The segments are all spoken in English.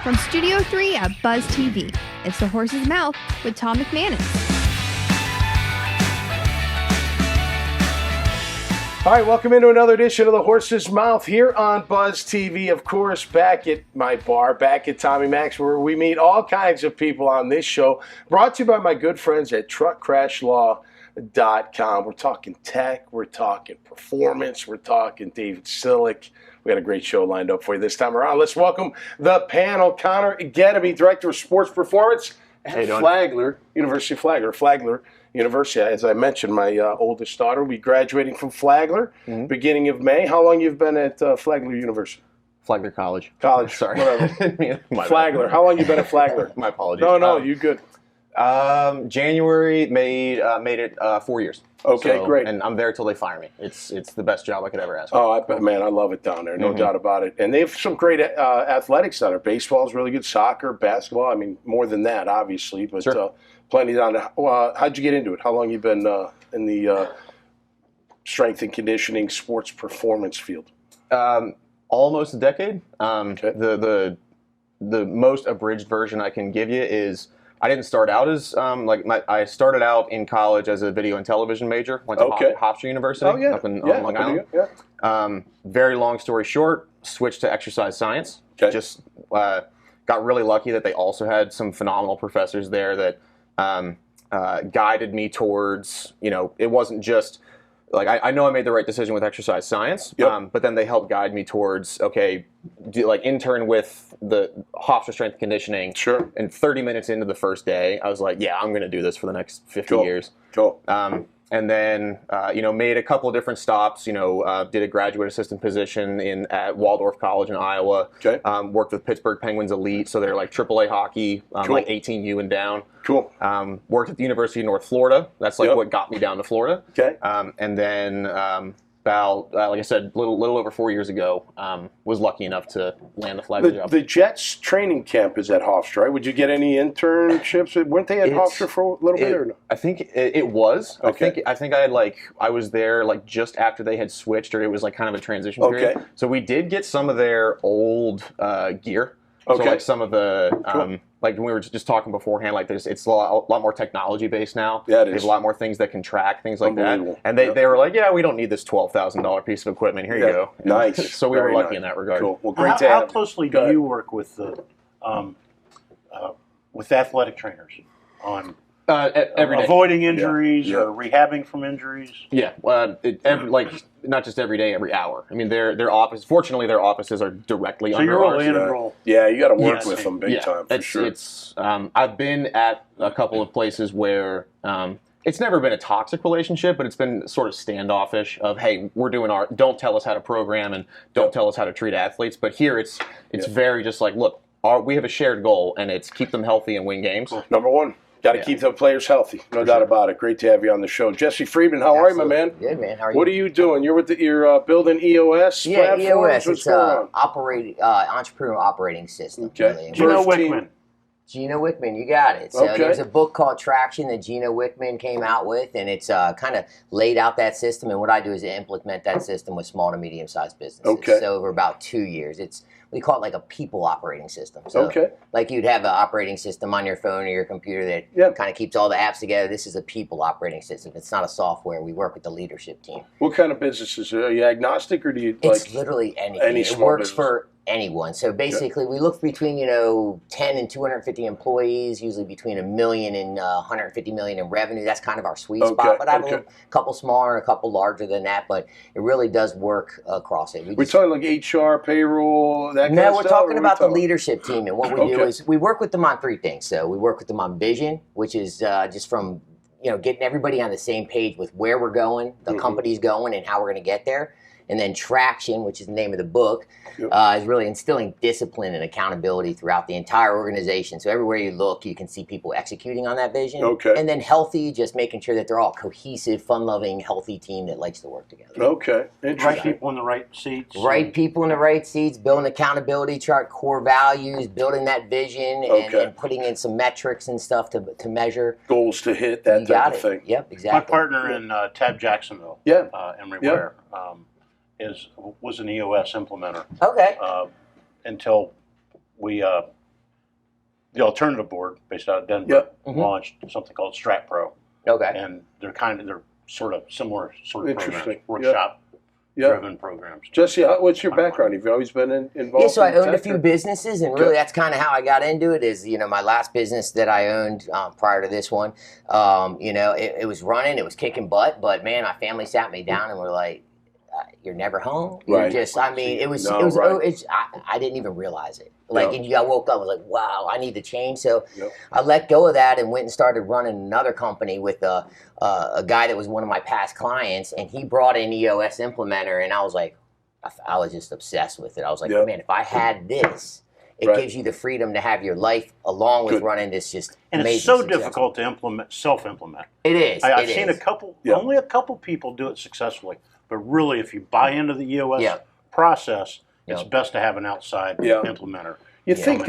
From Studio 3 at Buzz TV, it's The Horse's Mouth with Tom McManus. All right, welcome into another edition of The Horse's Mouth here on Buzz TV. Of course, back at my bar, back at Tommy Mac's, where we meet all kinds of people on this show. Brought to you by my good friends at truckcrashlaw.com. We're talking tech, we're talking performance, we're talking David Sillick. We got a great show lined up for you this time around. Let's welcome the panel. Connor Gettemy, Director of Sports Performance at Flagler, University of Flagler University. As I mentioned, my oldest daughter will be graduating from Flagler beginning of May. How long you've been at Flagler University? Flagler College. Sorry. Whatever. Flagler. How long you been at Flagler? My apologies. No, you good. January made it 4 years. Okay, great. And I'm there till they fire me. It's the best job I could ever ask for. Oh, man, I love it down there. No doubt about it. And they have some great athletics down there. Baseball is really good. Soccer, basketball. I mean, more than that, obviously, but plenty down there. How'd you get into it? How long you been in the strength and conditioning sports performance field? Almost a decade. The most abridged version I can give you is I didn't start out as I started out in college as a video and television major. Went to Hofstra University up in Long Island. Very long story short, switched to exercise science. Just got really lucky that they also had some phenomenal professors there that guided me towards, it wasn't just like I know I made the right decision with exercise science, but then they helped guide me towards intern with the Hofstra strength and conditioning. Sure. And 30 minutes into the first day, I was like, yeah, I'm going to do this for the next 50 years. Cool. And then made a couple of different stops. Did a graduate assistant position at Waldorf College in Iowa. Okay. Worked with Pittsburgh Penguins Elite, so they're like AAA hockey, like 18U and down. Cool. Worked at the University of North Florida. That's what got me down to Florida. Okay. And then about, like I said, little over 4 years ago, was lucky enough to land the Flagler job. The Jets training camp is at Hofstra, right? Would you get any internships? Weren't they at Hofstra for a little bit or no? I think it was. Okay. I think I was there just after they had switched, or it was kind of a transition period. Okay. So we did get some of their old gear. Okay. So some of the like we were just talking beforehand, it's a lot more technology based now. Yeah, it is. There's a lot more things that can track things like that. And they were like, yeah, we don't need this $12,000 piece of equipment. Here you go. Nice. So we were lucky in that regard. Cool. Well, great to have. How closely do you work with athletic trainers on every day, avoiding injuries or rehabbing from injuries? Yeah, not just every day, every hour. I mean, their office. Fortunately, their offices are directly under ours. So you're integral. Yeah, you got to work with them big time for sure. I've been at a couple of places where it's never been a toxic relationship, but it's been sort of standoffish. Of hey, we're doing don't tell us how to program and don't tell us how to treat athletes. But here, it's very just like, look, we have a shared goal, and it's keep them healthy and win games. Number one. Got to keep the players healthy, no doubt about it. Great to have you on the show, Jesse Friedman. How are you, my man? Good, man. How are you? What are you doing? You're building EOS. Yeah, platforms? EOS. It's entrepreneurial operating system. Okay. Gino Wickman. Gino Wickman, you got it. So there's a book called Traction that Gino Wickman came out with, and it's kind of laid out that system. And what I do is implement that system with small to medium-sized businesses. Okay. So over about 2 years, we call it a people operating system. So like you'd have an operating system on your phone or your computer that kind of keeps all the apps together. This is a people operating system. It's not a software. We work with the leadership team. What kind of businesses? Are you agnostic, or do you It's literally anything. It works for anyone. So basically, we look between 10 and 250 employees, usually between $1 million and $150 million in revenue. That's kind of our sweet spot. But I have a couple smaller and a couple larger than that. But it really does work across it. We're talking like HR, payroll, that kind of stuff? No, we're talking about the leadership team. And what we do is we work with them on three things. So we work with them on vision, which is just from getting everybody on the same page with where we're going, the company's going, and how we're going to get there. And then Traction, which is the name of the book, is really instilling discipline and accountability throughout the entire organization. So everywhere you look, you can see people executing on that vision. Okay. And then Healthy, just making sure that they're all cohesive, fun-loving, healthy team that likes to work together. Okay. Right people in the right seats. Right people in the right seats, building accountability chart, core values, building that vision, and putting in some metrics and stuff to measure. Goals to hit, that type of thing. Yep, exactly. My partner in TAB Jacksonville, Emery Ware, was an EOS implementer. Okay. Until we the alternative board based out of Denver launched something called Strat Pro. Okay. And they're sort of similar sort of programs, Yeah. driven programs. Jesse, what's your background? Have you always been involved? Yeah, so I in owned tech, a few or? businesses, and really that's kind of how I got into it. Is my last business that I owned prior to this one, it was running, it was kicking butt, but man, my family sat me down and were like, "You're never home." Right. I didn't even realize it. And I woke up, I was like, "Wow, I need to change." So I let go of that and went and started running another company with a guy that was one of my past clients, and he brought an EOS implementer, and I was like, I was just obsessed with it. I was like, man, if I had this, it gives you the freedom to have your life along with running this just and amazing it's so success. difficult to self-implement. It is. I've seen only a couple people do it successfully, but really, if you buy into the EOS process, it's best to have an outside implementer. You think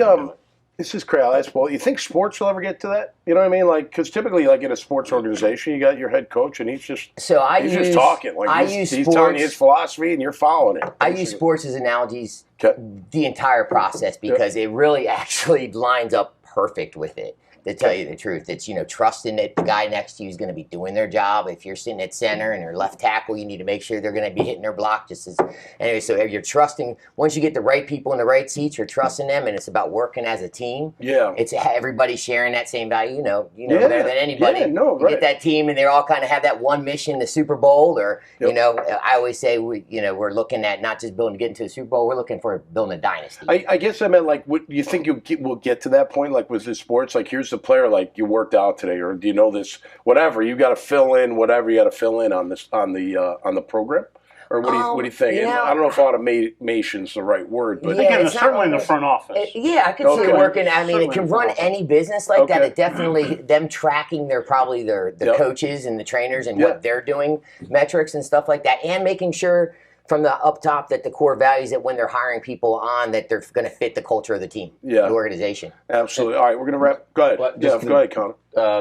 this is crazy? Well, you think sports will ever get to that? You know what I mean? Like, because typically, like in a sports organization, you got your head coach, and he's just just talking. Like he's telling you his philosophy, and you're following it. I use sports as analogies the entire process because it really actually lines up perfect with it. To tell you the truth, it's trusting that the guy next to you is going to be doing their job. If you're sitting at center and you're left tackle, you need to make sure they're going to be hitting their block just as. Anyway, so if you're trusting, once you get the right people in the right seats, you're trusting them, and it's about working as a team. Yeah, it's everybody sharing that same value. You know better than anybody. You get that team, and they all kind of have that one mission, the Super Bowl, or I always say we're looking at not just getting to the Super Bowl. We're looking for building a dynasty. I guess I meant like, you think we'll get to that point? Like with this sports, like here's the player, like you worked out today, or do you know this? Whatever you got to fill in, whatever you got to fill in on this on the program, or what do you think? I don't know if automation's the right word, but again, certainly in the front office. I could see it working. I mean, it can run any business like that. It definitely them tracking their coaches and the trainers and what they're doing, metrics and stuff like that, and making sure from the up top that the core values that when they're hiring people on that they're going to fit the culture of the team, the organization. Absolutely. All right, we're going to wrap. Go ahead. Go ahead, Connor.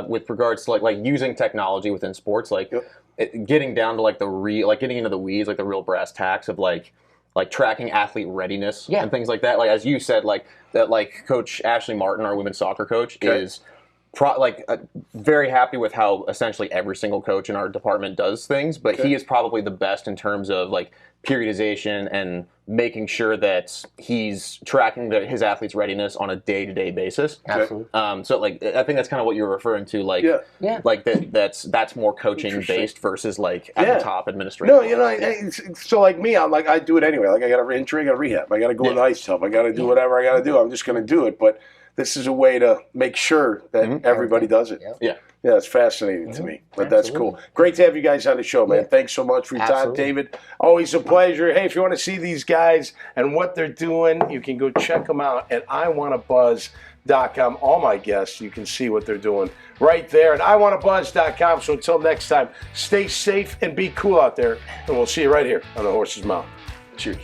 With regards to like using technology within sports, getting down to getting into the weeds, like the real brass tacks of like tracking athlete readiness and things like that. Like as you said, Coach Ashley Martin, our women's soccer coach, is very happy with how essentially every single coach in our department does things, but he is probably the best in terms of periodization and making sure that he's tracking his athletes' readiness on a day-to-day basis. Absolutely. So I think that's kind of what you're referring to, that's more coaching based versus at the top administrative. No, so like me, I'm like I do it anyway. Like I got an injury, I got to rehab, I got to go in the ice tub, I got to do whatever I got to do. I'm just going to do it, but this is a way to make sure that everybody does it. Yeah, it's fascinating to me, but that's cool. Great to have you guys on the show, man. Thanks so much for your time, David. Always a pleasure. Hey, if you want to see these guys and what they're doing, you can go check them out at iwannabuzz.com. All my guests, you can see what they're doing right there at iwannabuzz.com. So until next time, stay safe and be cool out there, and we'll see you right here on The Horse's Mouth. Cheers.